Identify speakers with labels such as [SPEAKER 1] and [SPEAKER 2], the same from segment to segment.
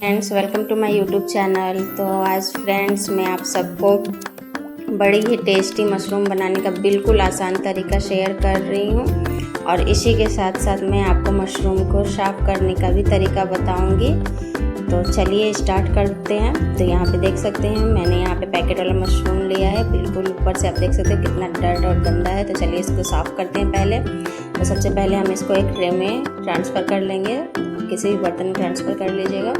[SPEAKER 1] Friends, welcome to my YouTube channel. तो आज friends मैं आप सबको बड़ी ही टेस्टी मशरूम बनाने का बिल्कुल आसान तरीका शेयर कर रही हूँ और इसी के साथ साथ मैं आपको मशरूम को साफ़ करने का भी तरीका बताऊँगी। तो चलिए स्टार्ट करते हैं। तो यहाँ पे देख सकते हैं मैंने यहाँ पे पैकेट वाला मशरूम लिया है। बिल्कुल ऊपर से आप देख सकते हैं कितना डर्ट और गंदा है। तो चलिए इसको साफ़ करते हैं पहले। तो सबसे पहले हम इसको एक ट्रे में ट्रांसफ़र कर लेंगे। किसी भी बर्तन में ट्रांसफ़र कर लीजिएगा।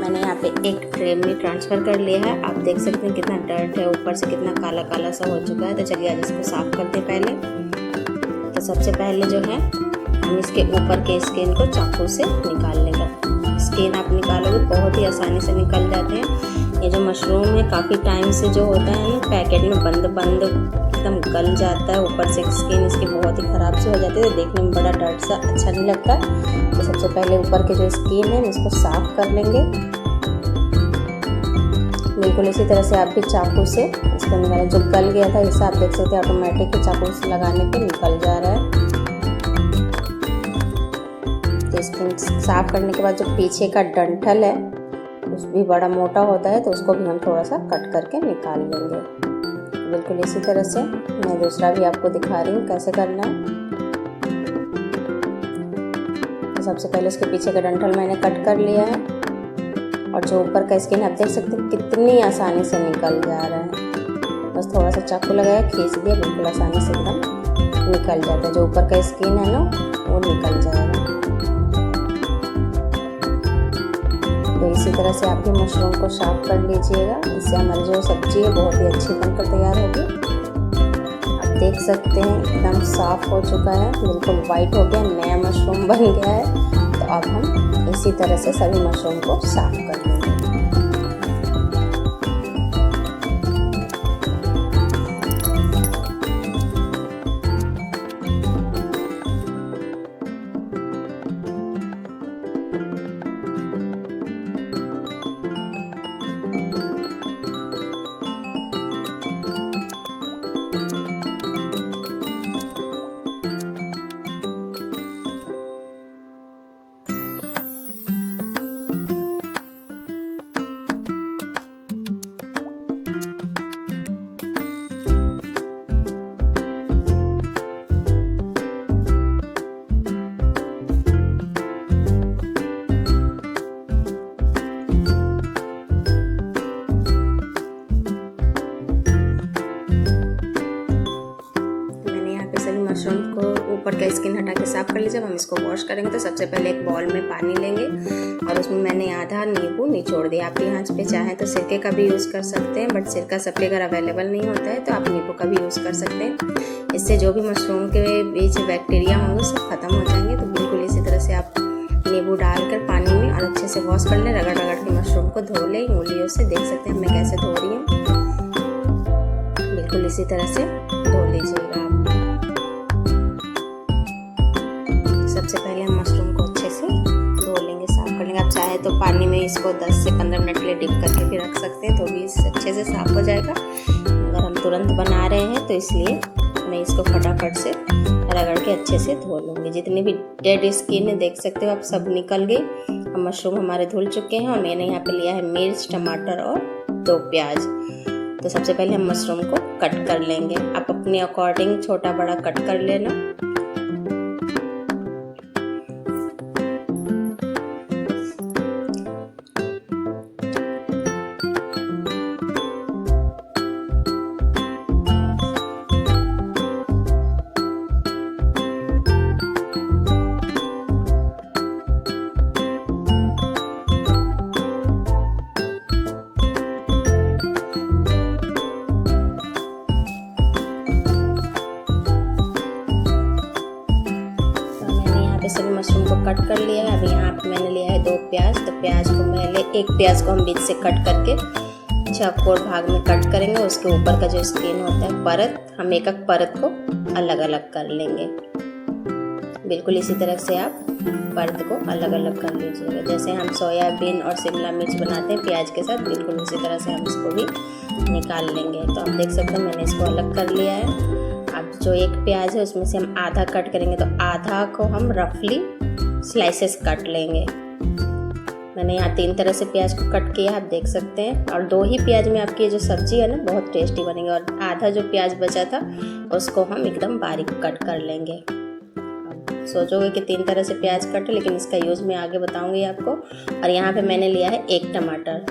[SPEAKER 1] मैंने यहाँ पे एक ट्रे में ट्रांसफ़र कर लिया है। आप देख सकते हैं कितना डर्ट है, ऊपर से कितना काला काला सा हो चुका है। तो चलिए आज इसको साफ़ करते हैं पहले। तो सबसे पहले जो है हम इसके ऊपर के स्किन को चाकू से निकाल लेंगे। स्किन आप निकालोगे बहुत ही आसानी से निकल जाते हैं। ये जो मशरूम है काफ़ी टाइम से जो होता है ना पैकेट में बंद एकदम गल जाता है। ऊपर से स्किन इसकी बहुत ही ख़राब से हो जाती है। तो देखने में बड़ा डर्ट सा अच्छा नहीं लगता। तो सबसे पहले ऊपर के जो स्किन है इसको साफ़ कर लेंगे। बिल्कुल इसी तरह से आप भी चाकू से इसको निकालें। जो गल गया था इसे आप देख सकते हैं ऑटोमेटिक चाकू से लगाने पे निकल जा रहा है। तो स्किन साफ़ करने के बाद जो पीछे का डंठल है उस भी बड़ा मोटा होता है, तो उसको भी हम थोड़ा सा कट करके निकाल लेंगे। बिल्कुल इसी तरह से मैं दूसरा भी आपको दिखा रही हूँ कैसे करना है। तो सबसे पहले उसके पीछे का डंठल मैंने कट कर लिया है और जो ऊपर का स्किन आप देख सकते हैं कितनी आसानी से निकल जा रहा है। बस थोड़ा सा चाकू लगाया, खींच दिया, बिल्कुल आसानी से एकदम निकल जाता है। जो ऊपर का स्किन है ना वो निकल जाएगा। तो इसी तरह से आप भी मशरूम को साफ़ कर लीजिएगा। इससे हमारी जो सब्ज़ी है बहुत ही अच्छी बनकर तैयार होगी। आप देख सकते हैं एकदम साफ़ हो चुका है, बिल्कुल वाइट हो गया, नया मशरूम बन गया है। तो अब हम इसी तरह से सभी मशरूम को साफ़ कर लेंगे। मशरूम को ऊपर का स्किन हटा के साफ़ कर लीजिए। जब हम इसको वॉश करेंगे तो सबसे पहले एक बाउल में पानी लेंगे और उसमें मैंने आधा नींबू निचोड़ दिया। आप यहाँ पे चाहें तो सिरके का भी यूज़ कर सकते हैं, बट सिरका सब पे अगर अवेलेबल नहीं होता है तो आप नींबू का भी यूज़ कर सकते हैं। इससे जो भी मशरूम के बीच बैक्टीरिया होंगे सब खत्म हो जाएंगे। तो बिल्कुल इसी तरह से आप नींबू डालकर पानी में और अच्छे से वॉश कर लें। रगड़ रगड़ के मशरूम को धो लें उंगलियों से। देख सकते हैं मैं कैसे धो रही हूँ। बिल्कुल इसी तरह से धो लीजिएगा आप। सबसे पहले हम मशरूम को अच्छे से धो लेंगे, साफ़ कर लेंगे। आप चाहे तो पानी में इसको 10 से 15 मिनट के लिए डिप करके भी रख सकते हैं, तो भी इससे अच्छे से साफ़ हो जाएगा। अगर हम तुरंत बना रहे हैं तो इसलिए मैं इसको फटाफट से रगड़ के अच्छे से धो लूँगी। जितनी भी डेड स्किन है देख सकते हो आप सब निकल गई। अब मशरूम हमारे धुल चुके हैं और मैंने यहाँ पे लिया है मिर्च, टमाटर और 2 प्याज। तो सबसे पहले हम मशरूम को कट कर लेंगे। आप अपने अकॉर्डिंग छोटा बड़ा कट कर लेना। सभी मशरूम को कट कर लिया है। अब यहाँ पे मैंने लिया है 2 प्याज। तो प्याज को पहले एक प्याज को हम बीच से कट करके चौकोर भाग में कट करेंगे। उसके ऊपर का जो स्किन होता है परत, हम एक एक परत को अलग अलग कर लेंगे। बिल्कुल इसी तरह से आप परत को अलग अलग कर लीजिएगा। जैसे हम सोयाबीन और शिमला मिर्च बनाते हैं प्याज के साथ, बिल्कुल उसी तरह से हम इसको भी निकाल लेंगे। तो आप देख सकते हैं मैंने इसको अलग कर लिया है। अब जो एक प्याज है उसमें से हम आधा कट करेंगे, तो आधा को हम रफली स्लाइसेस काट लेंगे। मैंने यहाँ 3 तरह से प्याज को कट किया, आप देख सकते हैं। और 2 ही प्याज में आपकी जो सब्जी है ना बहुत टेस्टी बनेगी। और आधा जो प्याज बचा था उसको हम एकदम बारीक कट कर लेंगे। सोचोगे कि 3 तरह से प्याज कटे, लेकिन इसका यूज़ मैं आगे बताऊंगी आपको। और यहाँ पे मैंने लिया है 1 टमाटर।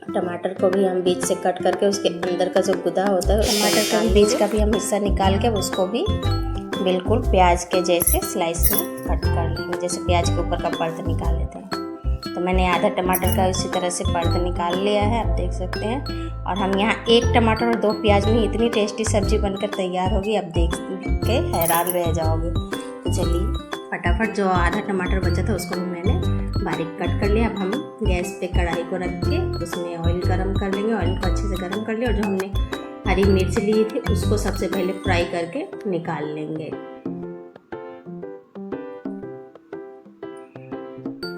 [SPEAKER 1] टमाटर को भी हम बीच से कट करके उसके अंदर का जो गुदा होता है टमाटर का बीच का भी हम हिस्सा निकाल के उसको भी बिल्कुल प्याज के जैसे स्लाइस में कट कर लेंगे, जैसे प्याज के ऊपर का पर्द निकाल लेते हैं। तो मैंने आधा टमाटर का इसी तरह से पर्द निकाल लिया है, आप देख सकते हैं। और हम यहाँ 1 टमाटर और 2 प्याज में इतनी टेस्टी सब्जी बनकर तैयार होगी, आप देख के हैरान रह जाओगे। तो चलिए फटाफट जो आधा टमाटर बचा था उसको भी मैंने बारीक कट कर लिया। अब हम गैस पे कढ़ाई को रख के उसमें ऑयल गरम कर लेंगे। ऑयल को अच्छे से गरम कर लिया और जो हमने हरी मिर्च ली थी उसको सबसे पहले फ्राई करके निकाल लेंगे।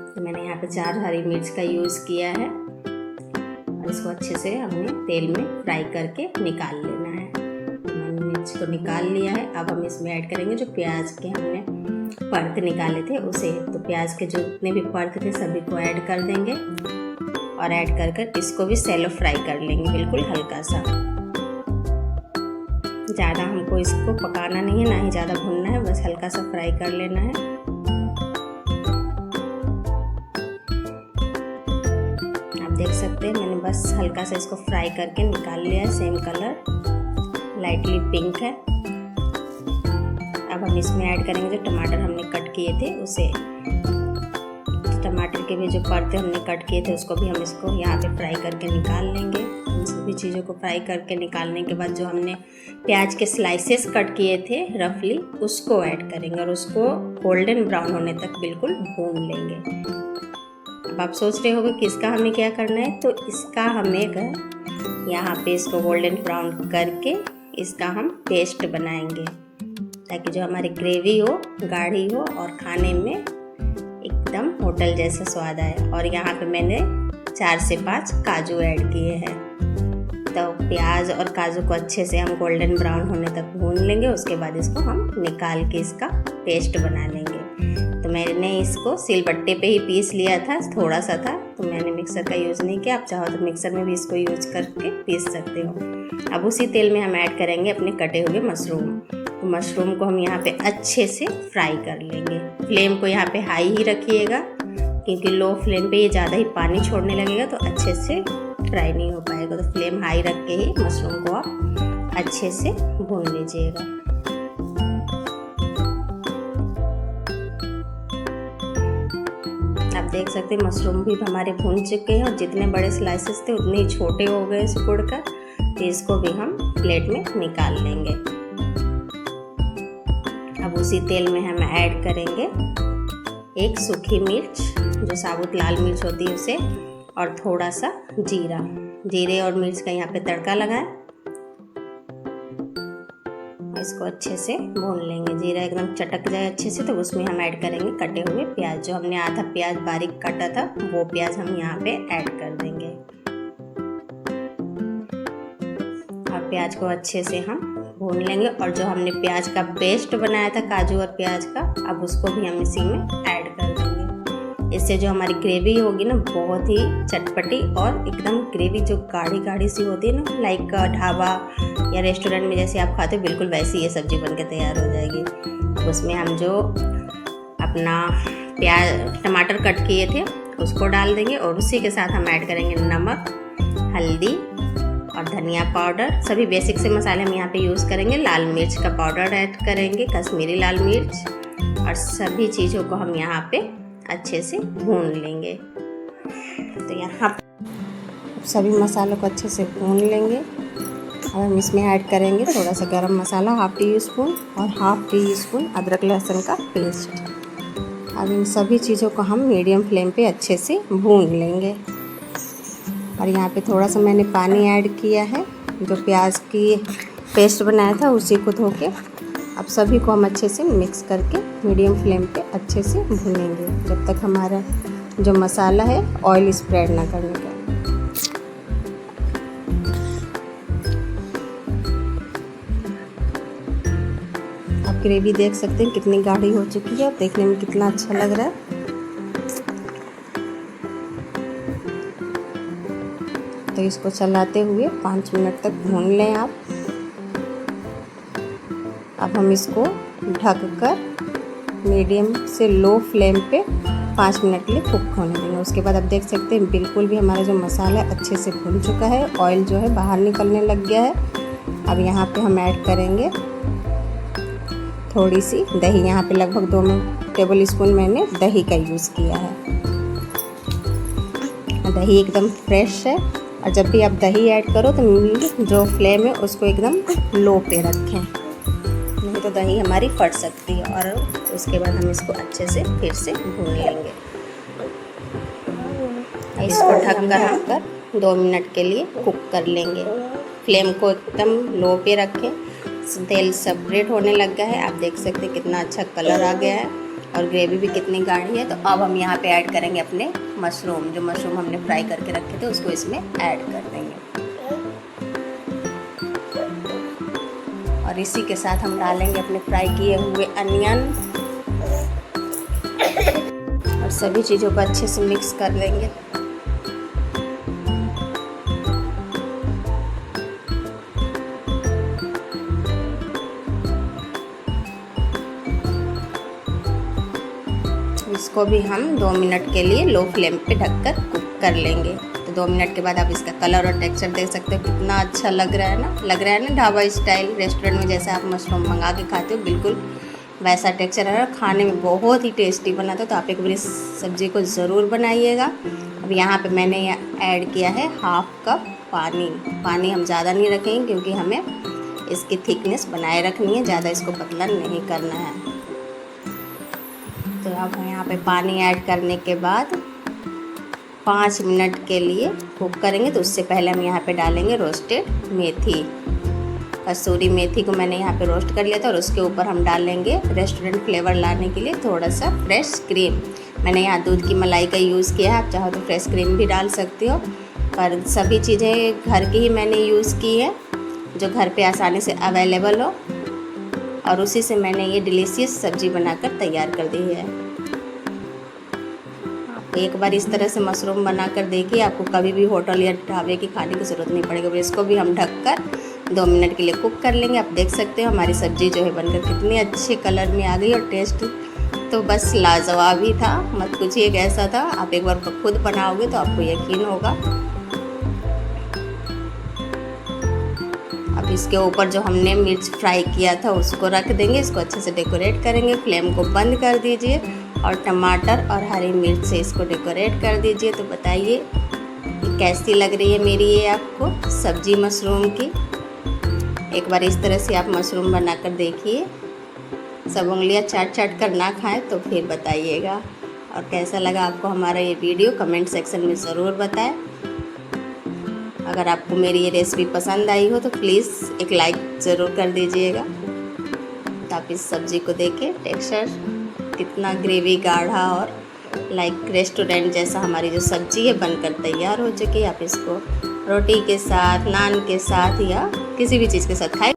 [SPEAKER 1] तो मैंने यहाँ पे 4 हरी मिर्च का यूज़ किया है और इसको अच्छे से हमने तेल में फ्राई करके निकाल लेना है। तो मैंने मिर्च को निकाल लिया है। अब हम इसमें ऐड करेंगे जो प्याज के हमने पर्द निकाले थे उसे। तो प्याज के जितने भी पर्द थे सभी को ऐड कर देंगे और ऐड कर कर इसको भी सैलो फ्राई कर लेंगे, बिल्कुल हल्का सा। ज़्यादा हमको इसको पकाना नहीं है, ना ही ज़्यादा भूनना है, बस हल्का सा फ्राई कर लेना है। आप देख सकते हैं मैंने बस हल्का सा इसको फ्राई करके निकाल लिया है। सेम कलर लाइटली पिंक है। अब हम इसमें ऐड करेंगे जो टमाटर हमने कट किए थे उसे। टमाटर के भी जो पर्ते हमने कट किए थे उसको भी हम इसको यहाँ पे फ्राई करके निकाल लेंगे। इन सभी चीज़ों को फ्राई करके निकालने के बाद जो हमने प्याज के स्लाइसेस कट किए थे रफली उसको ऐड करेंगे और उसको गोल्डन ब्राउन होने तक बिल्कुल भून लेंगे। अब आप सोच रहे होंगे कि इसका हमें क्या करना है, तो इसका हमें यहाँ पे इसको गोल्डन ब्राउन करके इसका हम पेस्ट बनाएंगे ताकि जो हमारी ग्रेवी हो गाढ़ी हो और खाने में एकदम होटल जैसा स्वाद आए। और यहाँ पे मैंने 4 से 5 काजू ऐड किए हैं। तो प्याज और काजू को अच्छे से हम गोल्डन ब्राउन होने तक भून लेंगे। उसके बाद इसको हम निकाल के इसका पेस्ट बना लेंगे। तो मैंने इसको सिलबट्टे पे ही पीस लिया था, थोड़ा सा था, तो मैंने मिक्सर का यूज़ नहीं किया। आप चाहो तो मिक्सर में भी इसको यूज करके पीस सकते हो। अब उसी तेल में हम ऐड करेंगे अपने कटे हुए मशरूम। तो मशरूम को हम यहाँ पे अच्छे से फ्राई कर लेंगे। फ्लेम को यहाँ पे हाई ही रखिएगा क्योंकि लो फ्लेम पे ये ज़्यादा ही पानी छोड़ने लगेगा तो अच्छे से फ्राई नहीं हो पाएगा। तो फ्लेम हाई रख के ही मशरूम को आप अच्छे से भून लीजिएगा। आप देख सकते हैं मशरूम भी हमारे भून चुके हैं और जितने बड़े स्लाइसेस थे उतने ही छोटे हो गए सिकुड़ कर। तो इसको भी हम प्लेट में निकाल लेंगे। अब उसी तेल में हम ऐड करेंगे 1 सूखी मिर्च, जो साबुत लाल मिर्च होती है उसे, और थोड़ा सा जीरा। जीरे और मिर्च का यहाँ पे तड़का लगाएं। इसको अच्छे से भून लेंगे। जीरा एकदम चटक जाए अच्छे से तो उसमें हम ऐड करेंगे कटे हुए प्याज। जो हमने आधा प्याज बारीक काटा था वो प्याज हम यहाँ पे ऐड कर देंगे। और प्याज को अच्छे से हम भून लेंगे। और जो हमने प्याज का पेस्ट बनाया था काजू और प्याज का, अब उसको भी हम इसी में ऐड कर देंगे। इससे जो हमारी ग्रेवी होगी ना बहुत ही चटपटी और एकदम ग्रेवी जो गाढ़ी गाढ़ी सी होती है ना, लाइक ढाबा या रेस्टोरेंट में जैसे आप खाते हो बिल्कुल वैसी ये सब्जी बनके तैयार हो जाएगी। अब उसमें हम जो अपना प्याज टमाटर कट किए थे उसको डाल देंगे और उसी के साथ हम ऐड करेंगे नमक, हल्दी और धनिया पाउडर। सभी बेसिक से मसाले हम यहाँ पे यूज़ करेंगे। लाल मिर्च का पाउडर ऐड करेंगे, कश्मीरी लाल मिर्च, और सभी चीज़ों को हम यहाँ पे अच्छे से भून लेंगे। तो यहाँ सभी मसालों को अच्छे से भून लेंगे। अब हम इसमें ऐड करेंगे थोड़ा सा गरम मसाला, ½ टीस्पून, और ½ टीस्पून अदरक लहसुन का पेस्ट। अब इन सभी चीज़ों को हम मीडियम फ्लेम पे अच्छे से भून लेंगे। और यहाँ पे थोड़ा सा मैंने पानी ऐड किया है, जो प्याज की पेस्ट बनाया था उसी को धो के। अब सभी को हम अच्छे से मिक्स करके मीडियम फ्लेम पे अच्छे से भूनेंगे जब तक हमारा जो मसाला है ऑयल स्प्रेड ना करने का। आप ग्रेवी देख सकते हैं कितनी गाढ़ी हो चुकी है, देखने में कितना अच्छा लग रहा है। तो इसको चलाते हुए 5 मिनट तक भून लें आप। अब हम इसको ढककर मीडियम से लो फ्लेम पे 5 मिनट के लिए कुक होने देंगे। उसके बाद आप देख सकते हैं बिल्कुल भी हमारा जो मसाला अच्छे से भुन चुका है, ऑयल जो है बाहर निकलने लग गया है। अब यहाँ पे हम ऐड करेंगे थोड़ी सी दही। यहाँ पे लगभग 2 टेबल स्पून मैंने दही का यूज़ किया है। दही एकदम फ्रेश है, और जब भी आप दही ऐड करो तो जो फ्लेम है उसको एकदम लो पे रखें, नहीं तो दही हमारी फट सकती है। और उसके बाद हम इसको अच्छे से फिर से भून लेंगे। इसको ढककर 2 मिनट के लिए कुक कर लेंगे। फ्लेम को एकदम लो पे रखें। तेल सेपरेट होने लग गया है, आप देख सकते हैं कितना अच्छा कलर आ गया है और ग्रेवी भी कितनी गाढ़ी है। तो अब हम यहाँ पे ऐड करेंगे अपने मशरूम। जो मशरूम हमने फ्राई करके रखे थे उसको इसमें ऐड कर देंगे, और इसी के साथ हम डालेंगे अपने फ्राई किए हुए अनियन, और सभी चीज़ों को अच्छे से मिक्स कर लेंगे। इसको भी हम 2 मिनट के लिए लो फ्लेम पे ढककर कुक कर लेंगे। तो 2 मिनट के बाद आप इसका कलर और टेक्सचर देख सकते हो, कितना अच्छा लग रहा है ना ढाबा स्टाइल, रेस्टोरेंट में जैसे आप मशरूम मंगा के खाते हो बिल्कुल वैसा टेक्सचर है, और खाने में बहुत ही टेस्टी बना था। तो आप एक बार इस सब्ज़ी को ज़रूर बनाइएगा। अब यहाँ पे मैंने ऐड किया है 1/2 कप पानी। पानी हम ज़्यादा नहीं रखेंगे क्योंकि हमें इसकी थिकनेस बनाए रखनी है, ज़्यादा इसको पतला नहीं करना है। तो अब यहाँ पे पानी ऐड करने के बाद 5 मिनट के लिए कुक करेंगे। तो उससे पहले हम यहाँ पे डालेंगे रोस्टेड मेथी। कसूरी मेथी को मैंने यहाँ पे रोस्ट कर लिया था, और उसके ऊपर हम डालेंगे रेस्टोरेंट फ्लेवर लाने के लिए थोड़ा सा फ्रेश क्रीम। मैंने यहाँ दूध की मलाई का यूज़ किया है, आप चाहो तो फ्रेश क्रीम भी डाल सकते हो, पर सभी चीज़ें घर की ही मैंने यूज़ की है जो घर पे आसानी से अवेलेबल हो, और उसी से मैंने ये डिलीशियस सब्ज़ी बनाकर तैयार कर दी है। आप एक बार इस तरह से मशरूम बनाकर देखिए, आपको कभी भी होटल या ढाबे की खाने की ज़रूरत नहीं पड़ेगी। इसको भी हम ढककर 2 मिनट के लिए कुक कर लेंगे। आप देख सकते हो हमारी सब्ज़ी जो है बनकर कितने अच्छे कलर में आ गई, और टेस्ट तो बस लाजवाब ही था, मत पूछिए कैसा था। आप एक बार खुद बनाओगे तो आपको यकीन होगा। अब इसके ऊपर जो हमने मिर्च फ्राई किया था उसको रख देंगे, इसको अच्छे से डेकोरेट करेंगे। फ्लेम को बंद कर दीजिए और टमाटर और हरी मिर्च से इसको डेकोरेट कर दीजिए। तो बताइए कैसी लग रही है मेरी ये आपको सब्जी मशरूम की। एक बार इस तरह से आप मशरूम बनाकर देखिए, सब उंगलियां चाट चाट कर ना खाएं तो फिर बताइएगा। और कैसा लगा आपको हमारा ये वीडियो कमेंट सेक्शन में ज़रूर बताएं। अगर आपको मेरी ये रेसिपी पसंद आई हो तो प्लीज़ एक लाइक ज़रूर कर दीजिएगा। तो आप इस सब्ज़ी को देखें, टेक्सचर कितना ग्रेवी गाढ़ा और लाइक रेस्टोरेंट जैसा हमारी जो सब्ज़ी है बनकर तैयार हो चुकी है। आप इसको रोटी के साथ, नान के साथ या किसी भी चीज़ के साथ खाएं।